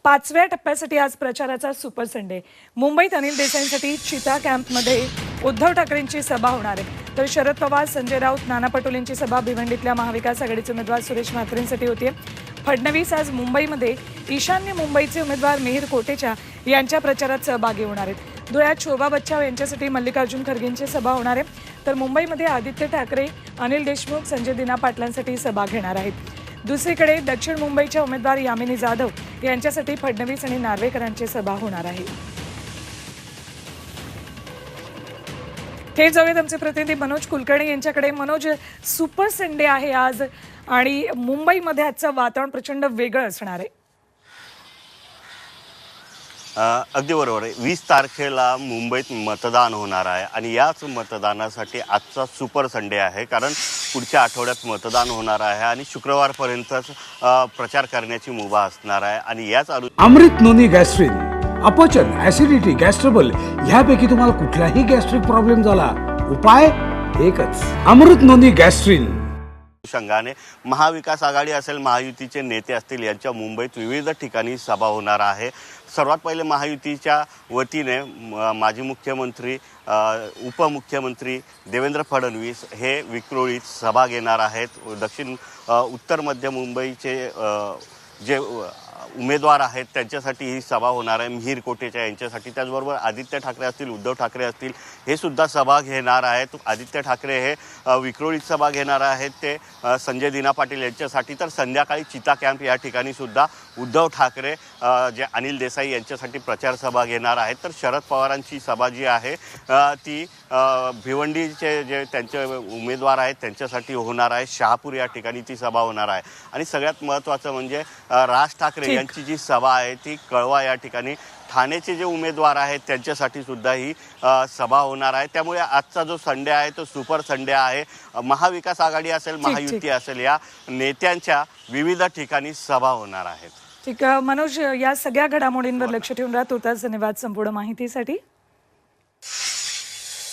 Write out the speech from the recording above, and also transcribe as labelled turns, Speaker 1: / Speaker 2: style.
Speaker 1: 5व्या टप्प्यासाठी आज प्रचाराचा सुपर संडे। मुंबईत अनिल देसाईंसाठी चिता कॅम्पमध्ये उद्धव ठाकरेंची सभा होणार आहे, तर शरद पवार, संजय राऊत, नाना पटोलेंची सभा भिवंडीतल्या महाविकास आघाडीचे उमेदवार सुरेश म्हात्रेंसाठी होती। फडणवीस आज मुंबईमध्ये ईशान्य मुंबईचे उमेदवार मिहिर कोटेचा यांच्या प्रचारात सहभागी होणार आहेत। धुळ्यात शोभा बच्चाव यांच्यासाठी मल्लिकार्जुन खरगेंची सभा होणार आहे, तर मुंबईमध्ये आदित्य ठाकरे, अनिल देशमुख, संजय दिना पाटलांसाठी सभा घेणार आहेत। दुसरीकडे दक्षिण मुंबईच्या उमेदवार यामिनी जाधव यांच्यासाठी फडणवीस आणि नार्वेकरांची सभा होणार आहे। थेट जाऊयात आमचे प्रतिनिधी मनोज कुलकर्णी यांच्याकडे। मनोज, सुपर संडे आहे आज आणि मुंबईमध्ये आजचं वातावरण प्रचंड वेगळं असणार आहे।
Speaker 2: अगदी बरोबर आहे। 20 तारखेला मुंबईत मतदान होणार आहे आणि याच मतदानासाठी आजचा सुपर संडे आहे, कारण पुढच्या आठवड्यात मतदान होणार आहे आणि शुक्रवारपर्यंतच प्रचार करण्याची मुभा असणार आहे। आणि याच
Speaker 3: अमृत नोनी गॅस्ट्रिन, अपचन, ऍसिडिटी, गॅस्ट्रबल ह्यापैकी तुम्हाला कुठलाही गॅस्ट्रिक प्रॉब्लेम झाला, उपाय एकच, अमृत नोनी गॅस्ट्रिन।
Speaker 2: अनुषंगाने महाविकास आघाडी असेल, महायुतीचे नेते असतील, यांच्या मुंबईत विविध ठिकाणी सभा होणार आहे। सर्वात पहिले महायुतीच्या वतीने माजी मुख्यमंत्री, उपमुख्यमंत्री देवेंद्र फडणवीस हे विक्रोळीत सभा घेणार आहेत। उत्तर मध्य मुंबईचे जे उमेदवार आहेत त्यांच्यासाठी ही सभा होणार आहे, मिहिर कोटेचा यांच्यासाठी। त्याचबरोबर आदित्य ठाकरे असतील, उद्धव ठाकरे असतील, हे सुद्धा सभा घेणार आहेत। आदित्य ठाकरे हे विक्रोळीत सभा घेणार आहेत, ते संजय दिना पाटील यांच्यासाठी। तर संध्याकाळी चिता कॅम्प या ठिकाणी सुद्धा उद्धव ठाकरे जे अनिल देसाई यांच्यासाठी प्रचार सभा घेणार आहेत। तर शरद पवारांची सभा जी आहे ती भिवंडीचे जे त्यांचे उमेदवार आहेत त्यांच्यासाठी होणार आहे, शहापूर या ठिकाणी ती सभा होणार आहे। आणि सगळ्यात महत्त्वाचं म्हणजे राज ठाकरे यांची जी सभा आहे ती कळवा या ठिकाणी, ठाण्याचे जे उमेदवार आहेत त्यांच्यासाठी सुद्धा ही सभा होणार आहे। त्यामुळे आजचा जो संडे आहे तो सुपर संडे आहे। महाविकास आघाडी असेल, महायुती असेल, या नेत्यांच्या विविध ठिकाणी सभा होणार आहेत।
Speaker 1: ठीक आहे मनोज, या सगळ्या घडामोडींवर लक्ष ठेवून राहा। तुर्तास धन्यवाद संपूर्ण माहितीसाठी।